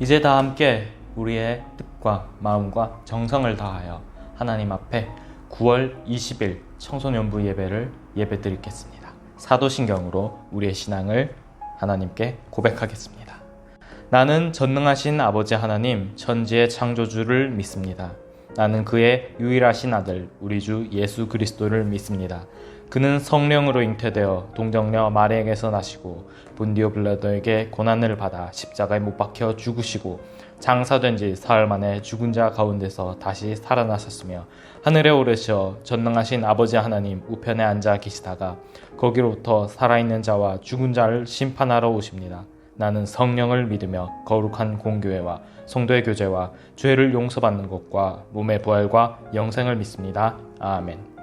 이제 다 함께 우리의 뜻과 마음과 정성을 다하여 하나님 앞에 9월 20일 청소년부 예배를 예배드리겠습니다. 사도신경으로 우리의 신앙을 하나님께 고백하겠습니다. 나는 전능하신 아버지 하나님 천지의 창조주를 믿습니다. 나는 그의 유일하신 아들 우리 주 예수 그리스도를 믿습니다. 그는 성령으로 잉태되어 동정녀 마리아에게서 나시고 본디오 빌라도에게 고난을 받아 십자가에 못 박혀 죽으시고 장사된 지 사흘 만에 죽은 자 가운데서 다시 살아나셨으며 하늘에 오르셔 전능하신 아버지 하나님 우편에 앉아 계시다가 거기로부터 살아있는 자와 죽은 자를 심판하러 오십니다. 나는 성령을 믿으며 거룩한 공교회와 성도의 교제와 죄를 용서받는 것과 몸의 부활과 영생을 믿습니다. 아멘.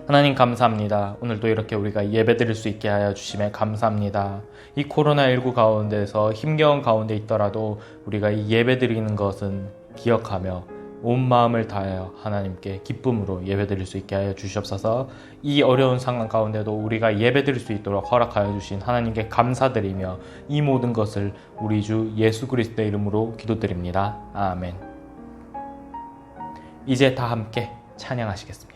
하나님 감사합니다. 오늘도 이렇게 우리가 예배드릴 수 있게 하여 주심에 감사합니다. 이 코로나19 가운데서 힘겨운 가운데 있더라도 우리가 이 예배드리는 것은 기억하며 온 마음을 다하여 하나님께 기쁨으로 예배드릴 수 있게 하여 주시옵소서. 이 어려운 상황 가운데도 우리가 예배드릴 수 있도록 허락하여 주신 하나님께 감사드리며 이 모든 것을 우리 주 예수 그리스도의 이름으로 기도드립니다. 아멘. 이제 다 함께 찬양하시겠습니다.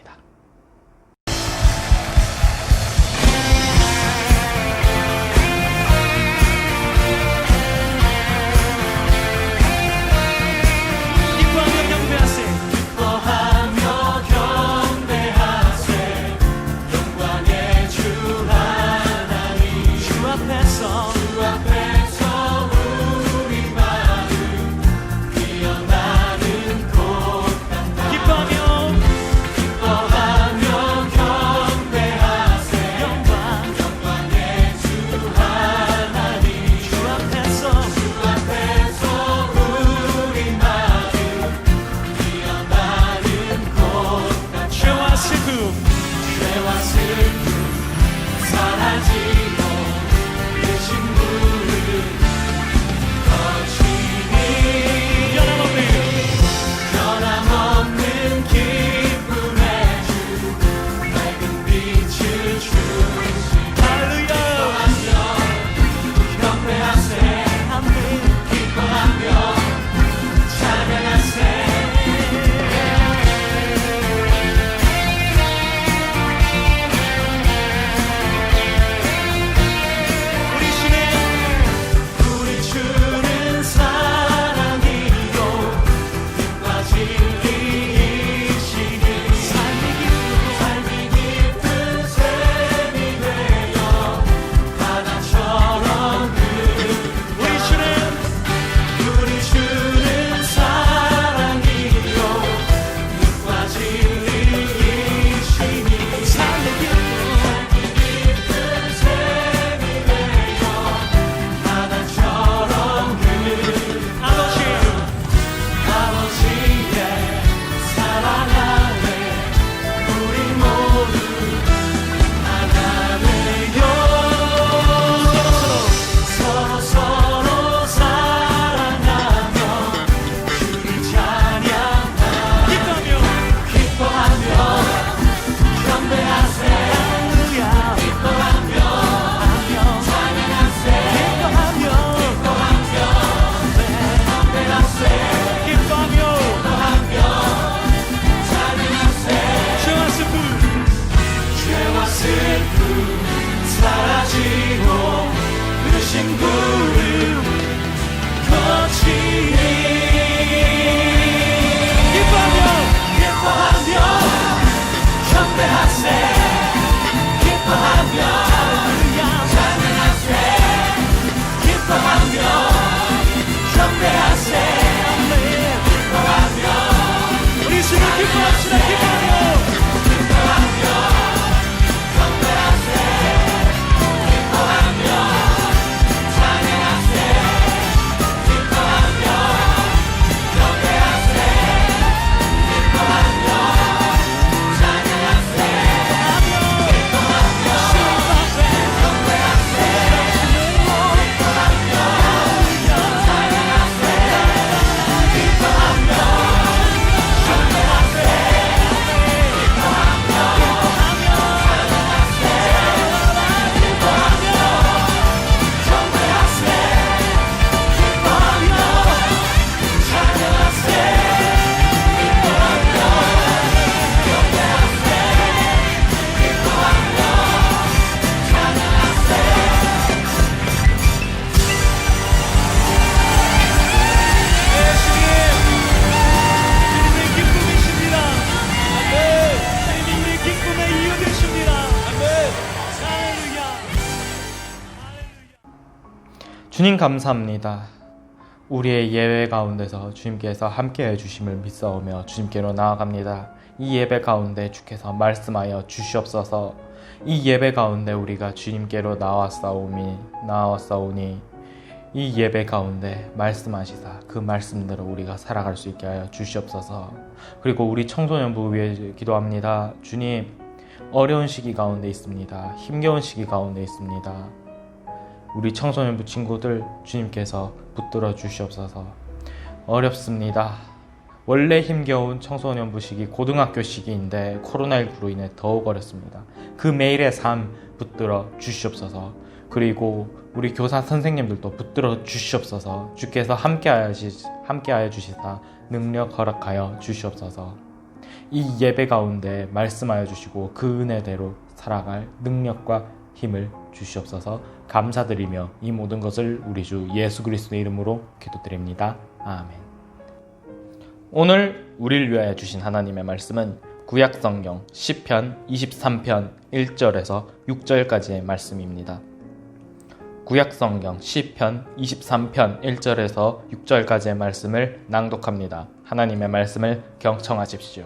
주님 감사합니다. 우리의 예배 가운데서 주님께서 함께해 주심을 믿사오며 주님께로 나아갑니다. 이 예배 가운데 주께서 말씀하여 주시옵소서. 이 예배 가운데 우리가 주님께로 나왔사오니 이 예배 가운데 말씀하시사 그 말씀대로 우리가 살아갈 수 있게 하여 주시옵소서. 그리고 우리 청소년부 위해 기도합니다. 주님, 어려운 시기 가운데 있습니다. 힘겨운 시기 가운데 있습니다. 우리 청소년부 친구들 주님께서 붙들어 주시옵소서. 어렵습니다. 원래 힘겨운 청소년부 시기, 고등학교 시기인데 코로나19로 인해 더욱 어렵습니다. 그 매일의 삶 붙들어 주시옵소서. 그리고 우리 교사 선생님들도 붙들어 주시옵소서. 주께서 함께하여 주시사 능력 허락하여 주시옵소서. 이 예배 가운데 말씀하여 주시고 그 은혜대로 살아갈 능력과 힘을 주시옵소서. 감사드리며 이 모든 것을 우리 주 예수 그리스도의 이름으로 기도드립니다. 아멘. 오늘 우리를 위하여 주신 하나님의 말씀은 구약성경 시편 23편 1절에서 6절까지의 말씀입니다. 구약성경 시편 23편 1절에서 6절까지의 말씀을 낭독합니다. 하나님의 말씀을 경청하십시오.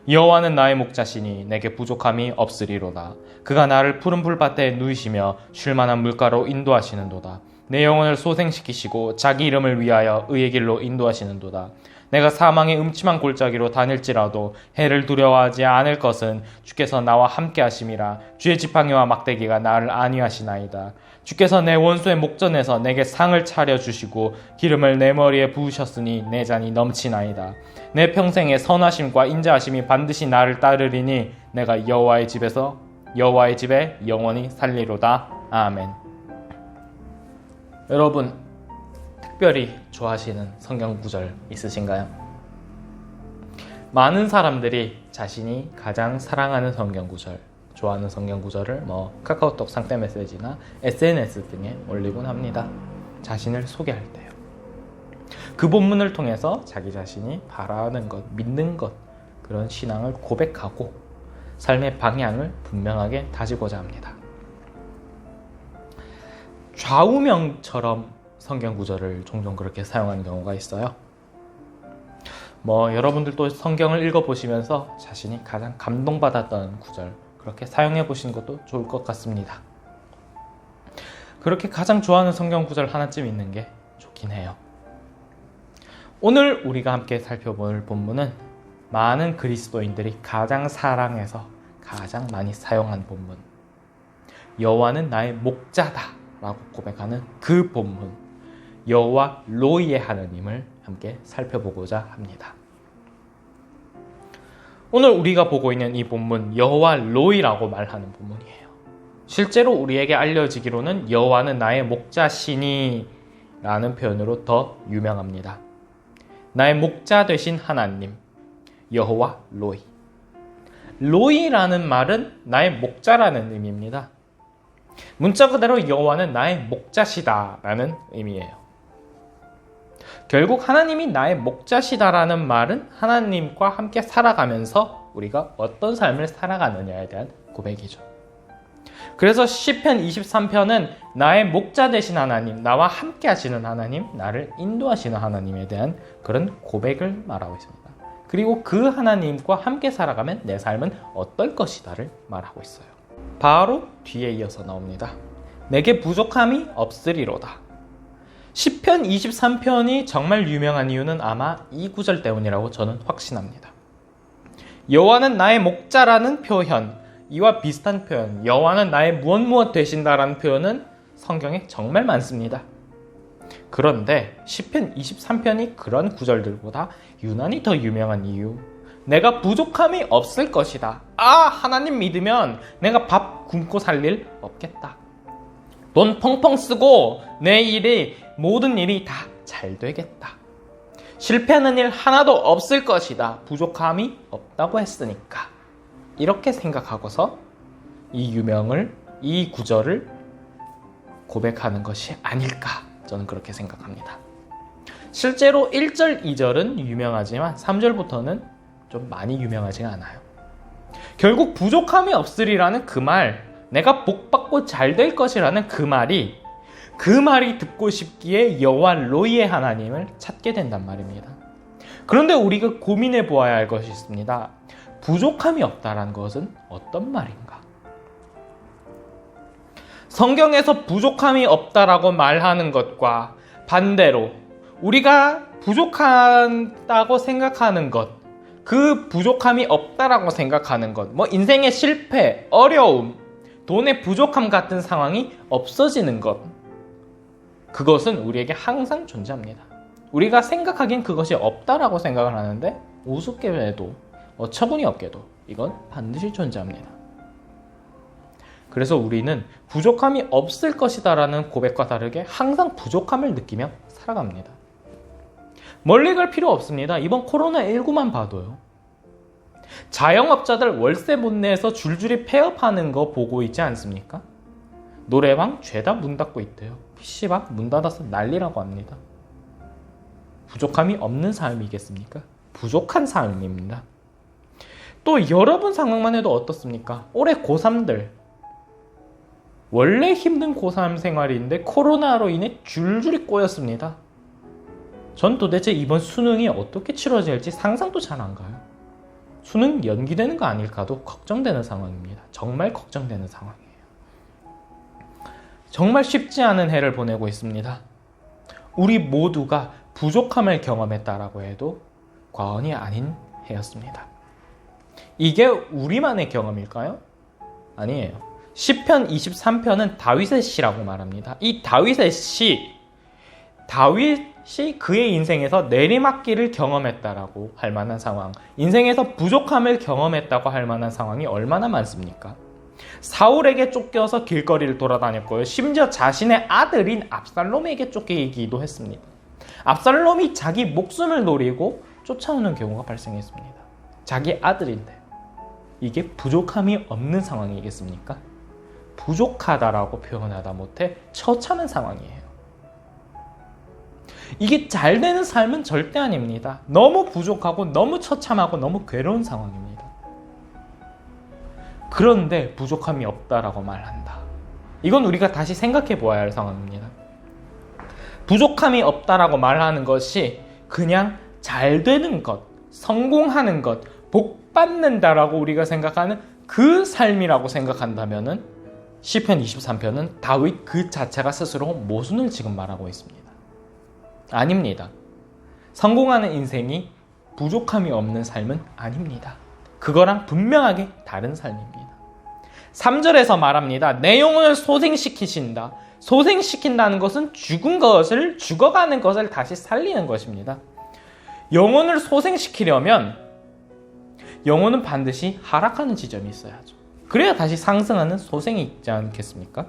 여호와는 나의 목자시니 내게 부족함이 없으리로다. 그가 나를 푸른 풀밭에 누이시며 쉴만한 물가로 인도하시는도다. 내 영혼을 소생시키시고 자기 이름을 위하여 의의 길로 인도하시는도다. 내가 사망의 음침한 골짜기로 다닐지라도 해를 두려워하지 않을 것은 주께서 나와 함께 하심이라. 주의 지팡이와 막대기가 나를 안위하시나이다. 주께서 내 원수의 목전에서 내게 상을 차려주시고 기름을 내 머리에 부으셨으니 내 잔이 넘치나이다. 내 평생의 선하심과 인자하심이 반드시 나를 따르리니 내가 여호와의 집에 영원히 살리로다. 아멘. 여러분, 특별히 좋아하시는 성경 구절 있으신가요? 많은 사람들이 자신이 가장 사랑하는 성경 구절, 좋아하는 성경 구절을 카카오톡 상태 메시지나 SNS 등에 올리곤 합니다. 자신을 소개할 때요. 그 본문을 통해서 자기 자신이 바라는 것, 믿는 것, 그런 신앙을 고백하고 삶의 방향을 분명하게 다지고자 합니다. 좌우명처럼 성경 구절을 종종 그렇게 사용하는 경우가 있어요. 여러분들도 성경을 읽어보시면서 자신이 가장 감동받았던 구절, 그렇게 사용해 보시는 것도 좋을 것 같습니다. 그렇게 가장 좋아하는 성경 구절 하나쯤 있는 게 좋긴 해요. 오늘 우리가 함께 살펴볼 본문은 많은 그리스도인들이 가장 사랑해서 가장 많이 사용한 본문, 여호와는 나의 목자다 라고 고백하는 그 본문, 여호와 로이의 하나님을 함께 살펴보고자 합니다. 오늘 우리가 보고 있는 이 본문, 여호와 로이라고 말하는 본문이에요. 실제로 우리에게 알려지기로는 여호와는 나의 목자시니 라는 표현으로 더 유명합니다. 나의 목자 되신 하나님, 여호와 로이. 로이라는 말은 나의 목자라는 의미입니다. 문자 그대로 여호와는 나의 목자시다 라는 의미예요. 결국 하나님이 나의 목자시다라는 말은 하나님과 함께 살아가면서 우리가 어떤 삶을 살아가느냐에 대한 고백이죠. 그래서 시편 23편은 나의 목자 되신 하나님, 나와 함께 하시는 하나님, 나를 인도하시는 하나님에 대한 그런 고백을 말하고 있습니다. 그리고 그 하나님과 함께 살아가면 내 삶은 어떨 것이다를 말하고 있어요. 바로 뒤에 이어서 나옵니다. 내게 부족함이 없으리로다. 시편 23편이 정말 유명한 이유는 아마 이 구절 때문이라고 저는 확신합니다. 여호와는 나의 목자라는 표현, 이와 비슷한 표현, 여호와는 나의 무엇 되신다라는 표현은 성경에 정말 많습니다. 그런데 시편 23편이 그런 구절들보다 유난히 더 유명한 이유, 내가 부족함이 없을 것이다. 하나님 믿으면 내가 밥 굶고 살 일 없겠다. 돈 펑펑 쓰고 내 모든 일이 다 잘 되겠다. 실패하는 일 하나도 없을 것이다. 부족함이 없다고 했으니까. 이렇게 생각하고서 이 구절을 고백하는 것이 아닐까, 저는 그렇게 생각합니다. 실제로 1절, 2절은 유명하지만 3절부터는 좀 많이 유명하지가 않아요. 결국 부족함이 없으리라는 그 말, 내가 복받고 잘 될 것이라는 그 말이 그 말이 듣고 싶기에 여호와 로이의 하나님을 찾게 된단 말입니다. 그런데 우리가 고민해 보아야 할 것이 있습니다. 부족함이 없다라는 것은 어떤 말인가? 성경에서 부족함이 없다라고 말하는 것과 반대로 우리가 부족하다고 생각하는 것, 그 부족함이 없다라고 생각하는 것, 인생의 실패, 어려움, 돈의 부족함 같은 상황이 없어지는 것, 그것은 우리에게 항상 존재합니다. 우리가 생각하기엔 그것이 없다라고 생각을 하는데 우습게 해도 어처구니 없게도 이건 반드시 존재합니다. 그래서 우리는 부족함이 없을 것이다 라는 고백과 다르게 항상 부족함을 느끼며 살아갑니다. 멀리 갈 필요 없습니다. 이번 코로나19만 봐도요. 자영업자들 월세 못 내서 줄줄이 폐업하는 거 보고 있지 않습니까? 노래방 죄다 문 닫고 있대요. PC방 문 닫아서 난리라고 합니다. 부족함이 없는 삶이겠습니까? 부족한 삶입니다. 또 여러분 상황만 해도 어떻습니까? 올해 고3들 원래 힘든 고3 생활인데 코로나로 인해 줄줄이 꼬였습니다. 전 도대체 이번 수능이 어떻게 치러질지 상상도 잘 안 가요. 수능 연기되는 거 아닐까도 걱정되는 상황입니다. 정말 걱정되는 상황이에요. 정말 쉽지 않은 해를 보내고 있습니다. 우리 모두가 부족함을 경험했다라고 해도 과언이 아닌 해였습니다. 이게 우리만의 경험일까요? 아니에요. 시편 23편은 다윗의 시라고 말합니다. 이 다윗의 시, 다윗이 그의 인생에서 내리막길을 경험했다라고 할 만한 상황, 인생에서 부족함을 경험했다고 할 만한 상황이 얼마나 많습니까? 사울에게 쫓겨서 길거리를 돌아다녔고요. 심지어 자신의 아들인 압살롬에게 쫓기기도 했습니다. 압살롬이 자기 목숨을 노리고 쫓아오는 경우가 발생했습니다. 자기 아들인데 이게 부족함이 없는 상황이겠습니까? 부족하다라고 표현하다 못해 처참한 상황이에요. 이게 잘 되는 삶은 절대 아닙니다. 너무 부족하고 너무 처참하고 너무 괴로운 상황입니다. 그런데 부족함이 없다라고 말한다. 이건 우리가 다시 생각해 보아야 할 상황입니다. 부족함이 없다라고 말하는 것이 그냥 잘 되는 것, 성공하는 것, 복 받는다라고 우리가 생각하는 그 삶이라고 생각한다면은 시편 23편은 다윗 그 자체가 스스로 모순을 지금 말하고 있습니다. 아닙니다. 성공하는 인생이 부족함이 없는 삶은 아닙니다. 그거랑 분명하게 다른 삶입니다. 3절에서 말합니다. 내 영혼을 소생시키신다. 소생시킨다는 것은 죽어가는 것을 다시 살리는 것입니다. 영혼을 소생시키려면 영혼은 반드시 하락하는 지점이 있어야죠. 그래야 다시 상승하는 소생이 있지 않겠습니까?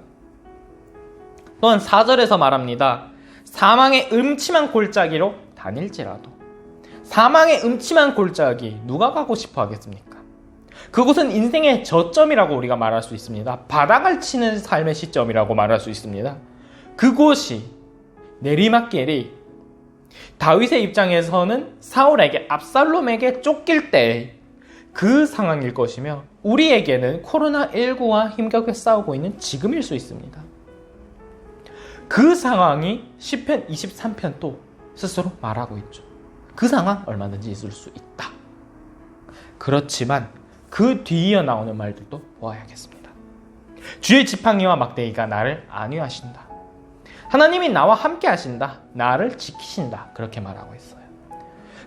또한 4절에서 말합니다. 사망의 음침한 골짜기로 다닐지라도. 사망의 음침한 골짜기 누가 가고 싶어 하겠습니까? 그곳은 인생의 저점이라고 우리가 말할 수 있습니다. 바닥을 치는 삶의 시점이라고 말할 수 있습니다. 그곳이 내리막길이 다윗의 입장에서는 사울에게 압살롬에게 쫓길 때 그 상황일 것이며 우리에게는 코로나19와 힘겹게 싸우고 있는 지금일 수 있습니다. 그 상황이 시편 23편도 스스로 말하고 있죠. 그 상황 얼마든지 있을 수 있다. 그렇지만 그 뒤이어 나오는 말들도 보아야겠습니다. 주의 지팡이와 막대기가 나를 안위하신다. 하나님이 나와 함께 하신다. 나를 지키신다. 그렇게 말하고 있어요.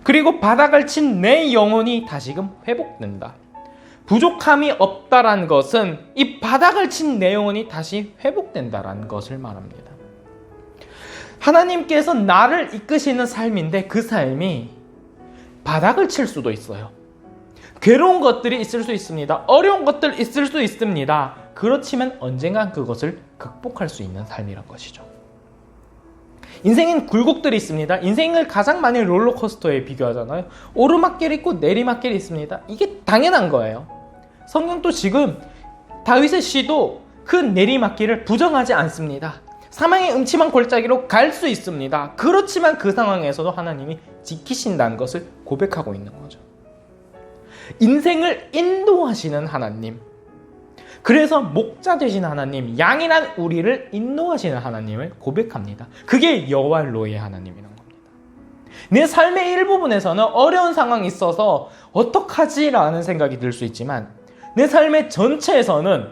그리고 바닥을 친 내 영혼이 다시금 회복된다. 부족함이 없다라는 것은 이 바닥을 친 내 영혼이 다시 회복된다라는 것을 말합니다. 하나님께서 나를 이끄시는 삶인데 그 삶이 바닥을 칠 수도 있어요. 괴로운 것들이 있을 수 있습니다. 어려운 것들 있을 수 있습니다. 그렇지만 언젠간 그것을 극복할 수 있는 삶이란 것이죠. 인생엔 굴곡들이 있습니다. 인생을 가장 많이 롤러코스터에 비교하잖아요. 오르막길이 있고 내리막길이 있습니다. 이게 당연한 거예요. 성경도 지금 다윗의 시도 그 내리막길을 부정하지 않습니다. 사망의 음침한 골짜기로 갈 수 있습니다. 그렇지만 그 상황에서도 하나님이 지키신다는 것을 고백하고 있는 거죠. 인생을 인도하시는 하나님, 그래서 목자 되신 하나님, 양이란 우리를 인도하시는 하나님을 고백합니다. 그게 여호와 로이의 하나님이라는 겁니다. 내 삶의 일부분에서는 어려운 상황이 있어서 어떡하지? 라는 생각이 들 수 있지만 내 삶의 전체에서는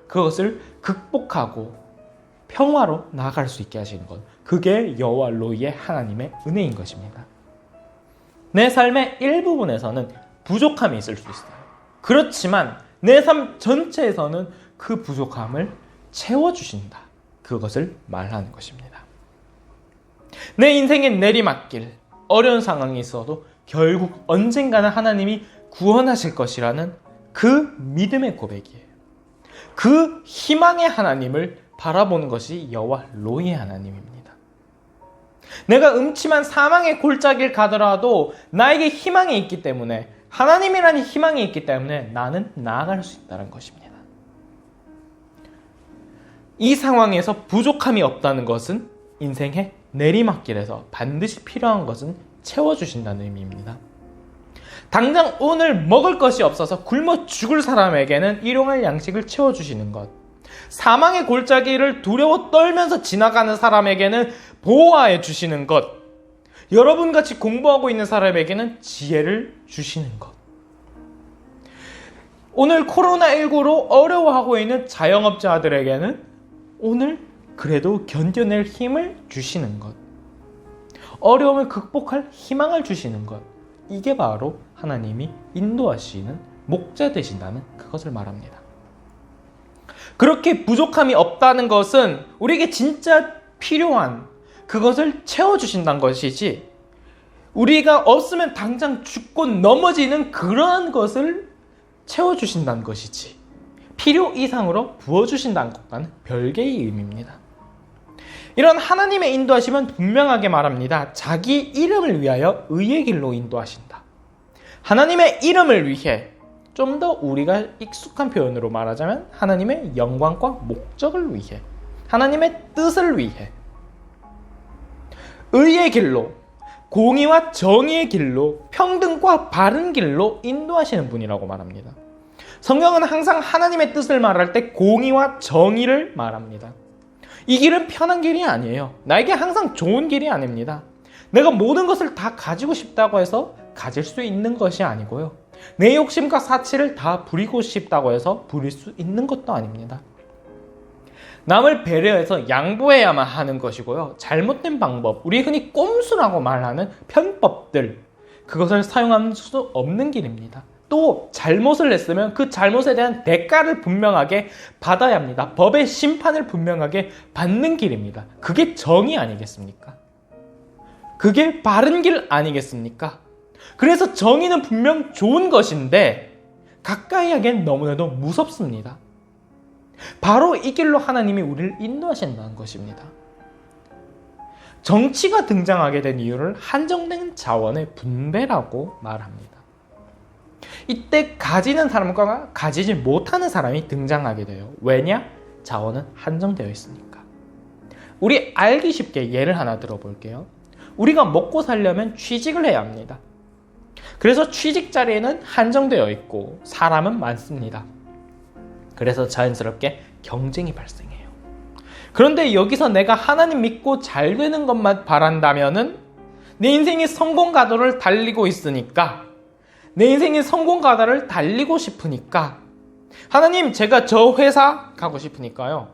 그것을 극복하고 평화로 나아갈 수 있게 하시는 것, 그게 여호와 로이의 하나님의 은혜인 것입니다. 내 삶의 일부분에서는 부족함이 있을 수 있어요. 그렇지만 내 삶 전체에서는 그 부족함을 채워주신다, 그것을 말하는 것입니다. 내 인생의 내리막길, 어려운 상황이 있어도 결국 언젠가는 하나님이 구원하실 것이라는 그 믿음의 고백이에요. 그 희망의 하나님을 바라보는 것이 여호와 로이의 하나님입니다. 내가 음침한 사망의 골짜기를 가더라도 나에게 희망이 있기 때문에, 하나님이라는 희망이 있기 때문에 나는 나아갈 수 있다는 것입니다. 이 상황에서 부족함이 없다는 것은 인생의 내리막길에서 반드시 필요한 것은 채워주신다는 의미입니다. 당장 오늘 먹을 것이 없어서 굶어 죽을 사람에게는 일용할 양식을 채워주시는 것, 사망의 골짜기를 두려워 떨면서 지나가는 사람에게는 보호하여 주시는 것, 여러분같이 공부하고 있는 사람에게는 지혜를 주시는 것, 오늘 코로나19로 어려워하고 있는 자영업자들에게는 오늘 그래도 견뎌낼 힘을 주시는 것, 어려움을 극복할 희망을 주시는 것, 이게 바로 하나님이 인도하시는 목자 되신다는 그것을 말합니다. 그렇게 부족함이 없다는 것은 우리에게 진짜 필요한 그것을 채워주신다는 것이지, 우리가 없으면 당장 죽고 넘어지는 그러한 것을 채워주신다는 것이지, 필요 이상으로 부어주신다는 것과는 별개의 의미입니다. 이런 하나님의 인도하심은 분명하게 말합니다. 자기 이름을 위하여 의의 길로 인도하신다. 하나님의 이름을 위해, 좀 더 우리가 익숙한 표현으로 말하자면 하나님의 영광과 목적을 위해, 하나님의 뜻을 위해 의의 길로, 공의와 정의의 길로, 평등과 바른 길로 인도하시는 분이라고 말합니다. 성경은 항상 하나님의 뜻을 말할 때 공의와 정의를 말합니다. 이 길은 편한 길이 아니에요. 나에게 항상 좋은 길이 아닙니다. 내가 모든 것을 다 가지고 싶다고 해서 가질 수 있는 것이 아니고요. 내 욕심과 사치를 다 부리고 싶다고 해서 부릴 수 있는 것도 아닙니다. 남을 배려해서 양보해야만 하는 것이고요. 잘못된 방법, 우리 흔히 꼼수라고 말하는 편법들, 그것을 사용할 수 없는 길입니다. 또 잘못을 했으면 그 잘못에 대한 대가를 분명하게 받아야 합니다. 법의 심판을 분명하게 받는 길입니다. 그게 정의 아니겠습니까? 그게 바른 길 아니겠습니까? 그래서 정의는 분명 좋은 것인데 가까이 하기엔 너무나도 무섭습니다. 바로 이 길로 하나님이 우리를 인도하신다는 것입니다. 정치가 등장하게 된 이유를 한정된 자원의 분배라고 말합니다. 이때 가지는 사람과 가지지 못하는 사람이 등장하게 돼요. 왜냐? 자원은 한정되어 있으니까. 우리 알기 쉽게 예를 하나 들어볼게요. 우리가 먹고 살려면 취직을 해야 합니다. 그래서 취직 자리에는 한정되어 있고 사람은 많습니다. 그래서 자연스럽게 경쟁이 발생해요. 그런데 여기서 내가 하나님 믿고 잘 되는 것만 바란다면은 내 인생의 성공 가도를 달리고 있으니까, 내 인생의 성공 가다를 달리고 싶으니까, 하나님 제가 저 회사 가고 싶으니까요,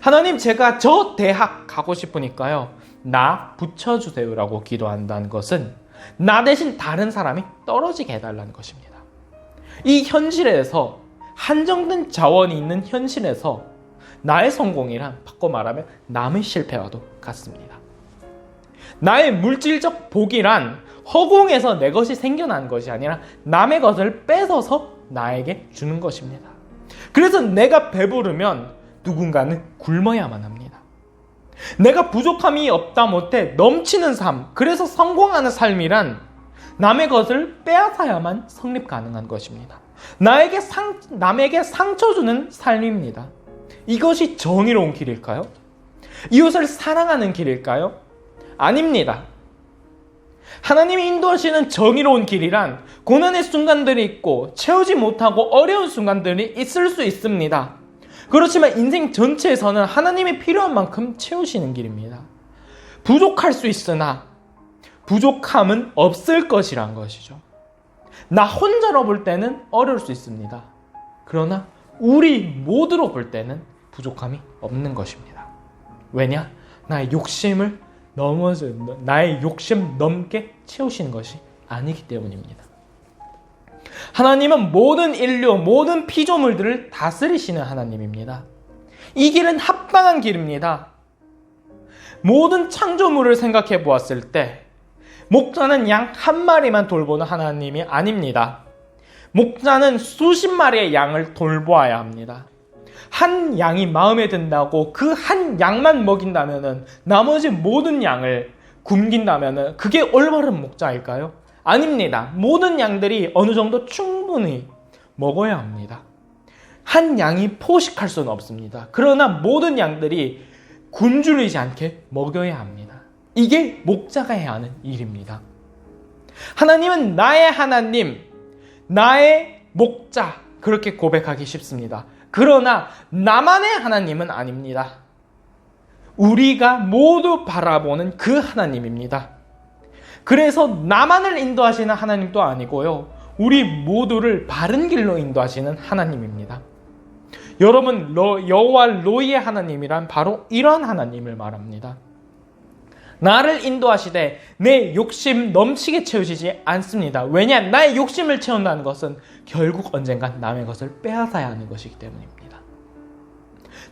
하나님 제가 저 대학 가고 싶으니까요, 나 붙여주세요 라고 기도한다는 것은 나 대신 다른 사람이 떨어지게 해달라는 것입니다. 이 현실에서, 한정된 자원이 있는 현실에서 나의 성공이란 바꿔 말하면 남의 실패와도 같습니다. 나의 물질적 복이란 허공에서 내 것이 생겨난 것이 아니라 남의 것을 뺏어서 나에게 주는 것입니다. 그래서 내가 배부르면 누군가는 굶어야만 합니다. 내가 부족함이 없다 못해 넘치는 삶, 그래서 성공하는 삶이란 남의 것을 빼앗아야만 성립 가능한 것입니다. 남에게 상처 주는 삶입니다. 이것이 정의로운 길일까요? 이웃을 사랑하는 길일까요? 아닙니다. 하나님이 인도하시는 정의로운 길이란 고난의 순간들이 있고 채우지 못하고 어려운 순간들이 있을 수 있습니다. 그렇지만 인생 전체에서는 하나님이 필요한 만큼 채우시는 길입니다. 부족할 수 있으나 부족함은 없을 것이란 것이죠. 나 혼자로 볼 때는 어려울 수 있습니다. 그러나 우리 모두로 볼 때는 부족함이 없는 것입니다. 왜냐? 나의 욕심 넘게 채우시는 것이 아니기 때문입니다. 하나님은 모든 인류, 모든 피조물들을 다스리시는 하나님입니다. 이 길은 합당한 길입니다. 모든 창조물을 생각해 보았을 때 목자는 양 한 마리만 돌보는 하나님이 아닙니다. 목자는 수십 마리의 양을 돌보아야 합니다. 한 양이 마음에 든다고 그 한 양만 먹인다면 나머지 모든 양을 굶긴다면 그게 올바른 목자일까요? 아닙니다. 모든 양들이 어느 정도 충분히 먹어야 합니다. 한 양이 포식할 수는 없습니다. 그러나 모든 양들이 굶주리지 않게 먹여야 합니다. 이게 목자가 해야 하는 일입니다. 하나님은 나의 하나님, 나의 목자, 그렇게 고백하기 쉽습니다. 그러나 나만의 하나님은 아닙니다. 우리가 모두 바라보는 그 하나님입니다. 그래서 나만을 인도하시는 하나님도 아니고요, 우리 모두를 바른 길로 인도하시는 하나님입니다. 여러분, 여호와 로이의 하나님이란 바로 이런 하나님을 말합니다. 나를 인도하시되 내 욕심 넘치게 채우시지 않습니다. 왜냐? 나의 욕심을 채운다는 것은 결국 언젠간 남의 것을 빼앗아야 하는 것이기 때문입니다.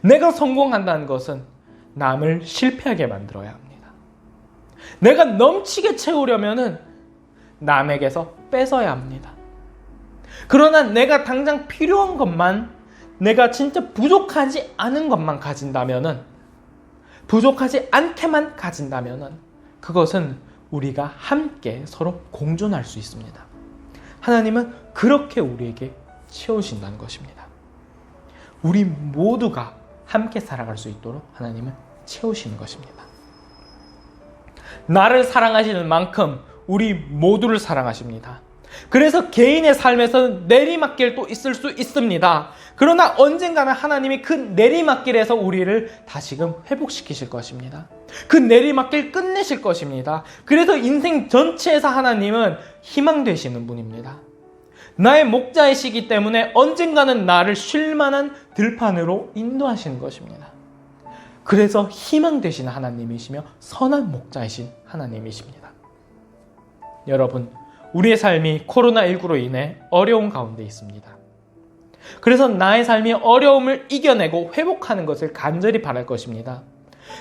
내가 성공한다는 것은 남을 실패하게 만들어야 합니다. 내가 넘치게 채우려면 남에게서 뺏어야 합니다. 그러나 내가 당장 필요한 것만, 내가 진짜 부족하지 않은 것만 가진다면, 부족하지 않게만 가진다면 그것은 우리가 함께 서로 공존할 수 있습니다. 하나님은 그렇게 우리에게 채우신다는 것입니다. 우리 모두가 함께 살아갈 수 있도록 하나님은 채우시는 것입니다. 나를 사랑하시는 만큼 우리 모두를 사랑하십니다. 그래서 개인의 삶에서는 내리막길도 있을 수 있습니다. 그러나 언젠가는 하나님이 그 내리막길에서 우리를 다시금 회복시키실 것입니다. 그 내리막길 끝내실 것입니다. 그래서 인생 전체에서 하나님은 희망 되시는 분입니다. 나의 목자이시기 때문에 언젠가는 나를 쉴만한 들판으로 인도하시는 것입니다. 그래서 희망 되시는 하나님이시며 선한 목자이신 하나님이십니다. 여러분, 우리의 삶이 코로나19로 인해 어려운 가운데 있습니다. 그래서 나의 삶이 어려움을 이겨내고 회복하는 것을 간절히 바랄 것입니다.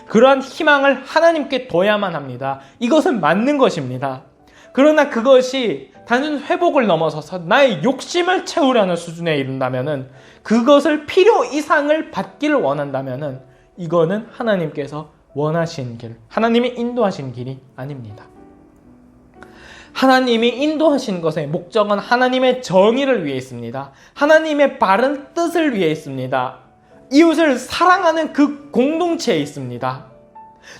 그러한 희망을 하나님께 둬야만 합니다. 이것은 맞는 것입니다. 그러나 그것이 단순 회복을 넘어서서 나의 욕심을 채우려는 수준에 이른다면, 그것을 필요 이상을 받기를 원한다면 이거는 하나님께서 원하시는 길, 하나님이 인도하신 길이 아닙니다. 하나님이 인도하신 것의 목적은 하나님의 정의를 위해 있습니다. 하나님의 바른 뜻을 위해 있습니다. 이웃을 사랑하는 그 공동체에 있습니다.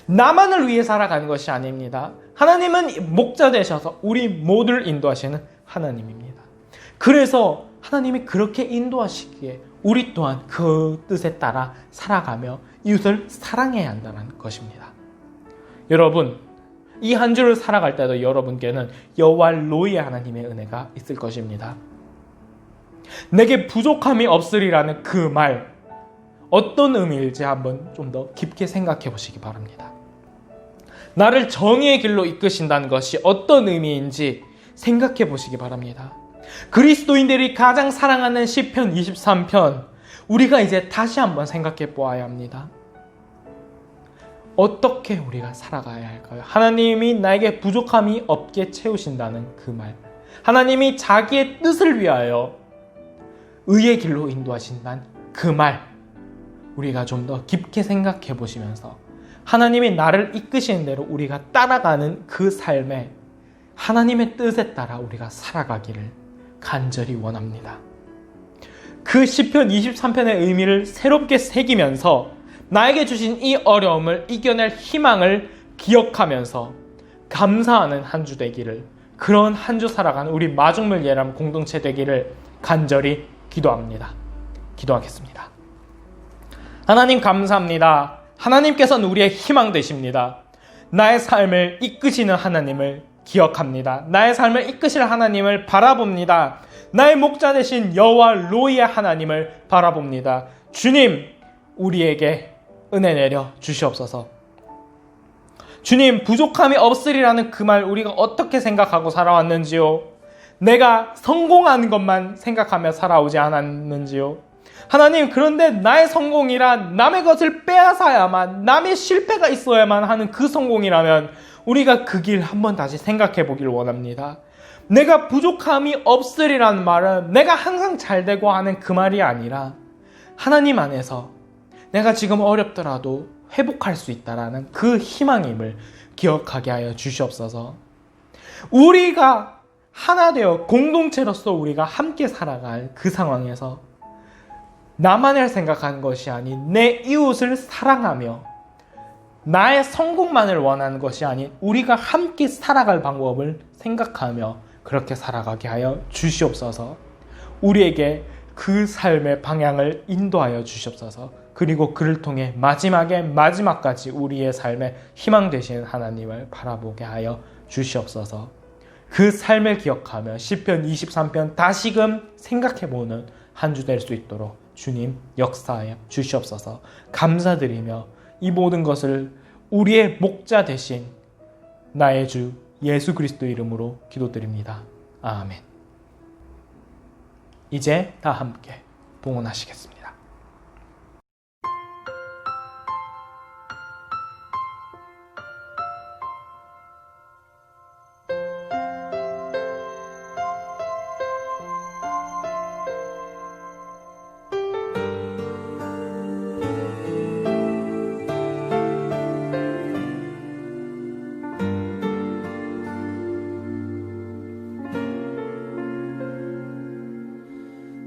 나만을 위해 살아가는 것이 아닙니다. 하나님은 목자 되셔서 우리 모두를 인도하시는 하나님입니다. 그래서 하나님이 그렇게 인도하시기에 우리 또한 그 뜻에 따라 살아가며 이웃을 사랑해야 한다는 것입니다. 여러분, 이 한 주를 살아갈 때도 여러분께는 여호와 로이의 하나님의 은혜가 있을 것입니다. 내게 부족함이 없으리라는 그 말, 어떤 의미일지 한번 좀 더 깊게 생각해 보시기 바랍니다. 나를 정의의 길로 이끄신다는 것이 어떤 의미인지 생각해 보시기 바랍니다. 그리스도인들이 가장 사랑하는 시편 23편, 우리가 이제 다시 한번 생각해 보아야 합니다. 어떻게 우리가 살아가야 할까요? 하나님이 나에게 부족함이 없게 채우신다는 그 말, 하나님이 자기의 뜻을 위하여 의의 길로 인도하신다는 그 말, 우리가 좀 더 깊게 생각해 보시면서 하나님이 나를 이끄시는 대로 우리가 따라가는 그 삶에 하나님의 뜻에 따라 우리가 살아가기를 간절히 원합니다. 그 시편 23편의 의미를 새롭게 새기면서 나에게 주신 이 어려움을 이겨낼 희망을 기억하면서 감사하는 한 주 되기를, 그런 한 주 살아가는 우리 마중물 예람 공동체 되기를 간절히 기도합니다. 기도하겠습니다. 하나님 감사합니다. 하나님께서는 우리의 희망 되십니다. 나의 삶을 이끄시는 하나님을 기억합니다. 나의 삶을 이끄실 하나님을 바라봅니다. 나의 목자 되신 여호와 로이의 하나님을 바라봅니다. 주님, 우리에게 은혜 내려 주시옵소서. 주님, 부족함이 없으리라는 그 말 우리가 어떻게 생각하고 살아왔는지요? 내가 성공하는 것만 생각하며 살아오지 않았는지요? 하나님, 그런데 나의 성공이란 남의 것을 빼앗아야만, 남의 실패가 있어야만 하는 그 성공이라면 우리가 그 길 한번 다시 생각해 보길 원합니다. 내가 부족함이 없으리라는 말은 내가 항상 잘 되고 하는 그 말이 아니라 하나님 안에서 내가 지금 어렵더라도 회복할 수 있다라는 그 희망임을 기억하게 하여 주시옵소서. 우리가 하나 되어 공동체로서 우리가 함께 살아갈 그 상황에서 나만을 생각하는 것이 아닌 내 이웃을 사랑하며 나의 성공만을 원하는 것이 아닌 우리가 함께 살아갈 방법을 생각하며 그렇게 살아가게 하여 주시옵소서. 우리에게 그 삶의 방향을 인도하여 주시옵소서. 그리고 그를 통해 마지막까지 우리의 삶의 희망 되시는 하나님을 바라보게 하여 주시옵소서. 그 삶을 기억하며 시편 23편 다시금 생각해보는 한 주 될 수 있도록 주님 역사하여 주시옵소서. 감사드리며 이 모든 것을 우리의 목자 되신 나의 주 예수 그리스도 이름으로 기도드립니다. 아멘. 이제 다 함께 봉헌하시겠습니다.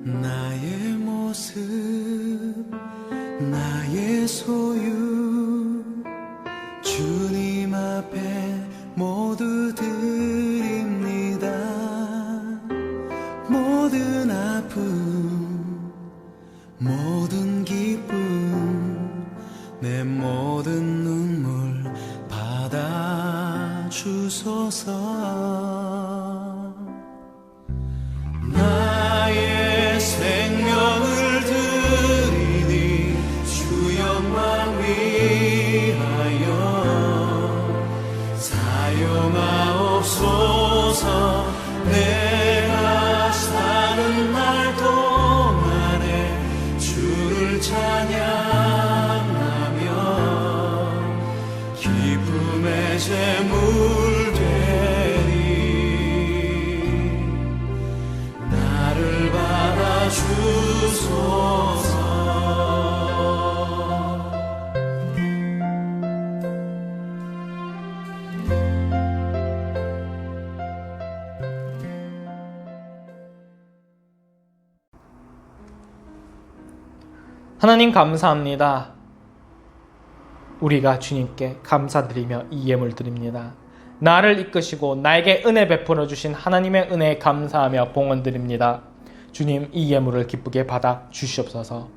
나의 모습, 나의 소유, 주님 앞에 모두 드립니다. 모든 아픔, 모든 기쁨, 내 모든 눈물 받아주소서. 나의 생명을 드리니 주 영광 위하여 사용하옵소서. 내가 사는 날 동안에 주를 찬양하며 기쁨의 제물 되리. 나를 받아주소서. 하나님 감사합니다. 우리가 주님께 감사드리며 이 예물 드립니다. 나를 이끄시고 나에게 은혜 베풀어 주신 하나님의 은혜에 감사하며 봉헌드립니다. 주님, 이 예물을 기쁘게 받아 주시옵소서.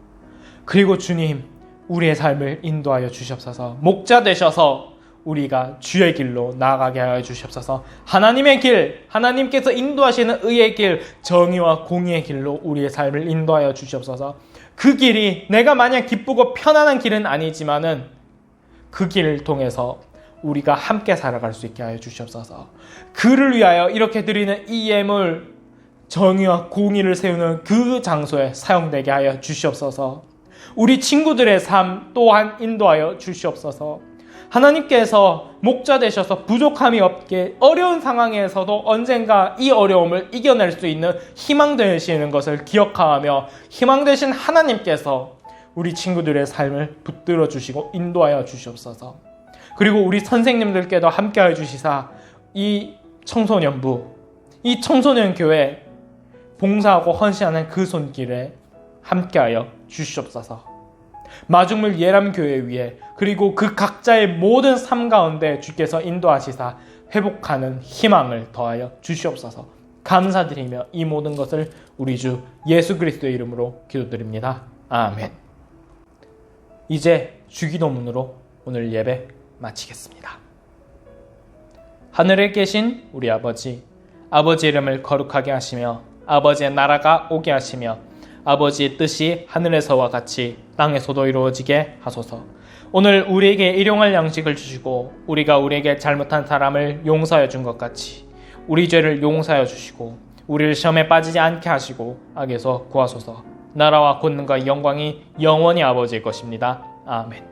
그리고 주님, 우리의 삶을 인도하여 주시옵소서. 목자 되셔서 우리가 주의 길로 나아가게 하여 주시옵소서. 하나님의 길, 하나님께서 인도하시는 의의 길, 정의와 공의의 길로 우리의 삶을 인도하여 주시옵소서. 그 길이 내가 마냥 기쁘고 편안한 길은 아니지만은 그 길을 통해서 우리가 함께 살아갈 수 있게 하여 주시옵소서. 그를 위하여 이렇게 드리는 이 예물, 정의와 공의를 세우는 그 장소에 사용되게 하여 주시옵소서. 우리 친구들의 삶 또한 인도하여 주시옵소서. 하나님께서 목자 되셔서 부족함이 없게 어려운 상황에서도 언젠가 이 어려움을 이겨낼 수 있는 희망 되시는 것을 기억하며 희망 되신 하나님께서 우리 친구들의 삶을 붙들어 주시고 인도하여 주시옵소서. 그리고 우리 선생님들께도 함께하여 주시사 이 청소년부, 이 청소년 교회 봉사하고 헌신하는 그 손길에 함께하여 주시옵소서. 마중물 예람교회 위에 그리고 그 각자의 모든 삶 가운데 주께서 인도하시사 회복하는 희망을 더하여 주시옵소서. 감사드리며 이 모든 것을 우리 주 예수 그리스도의 이름으로 기도드립니다. 아멘. 이제 주기도문으로 오늘 예배 마치겠습니다. 하늘에 계신 우리 아버지, 아버지 이름을 거룩하게 하시며 아버지의 나라가 오게 하시며 아버지의 뜻이 하늘에서와 같이 땅에서도 이루어지게 하소서. 오늘 우리에게 일용할 양식을 주시고 우리가 우리에게 잘못한 사람을 용서하여 준 것 같이 우리 죄를 용서하여 주시고 우리를 시험에 빠지지 않게 하시고 악에서 구하소서. 나라와 권능과 영광이 영원히 아버지의 것입니다. 아멘.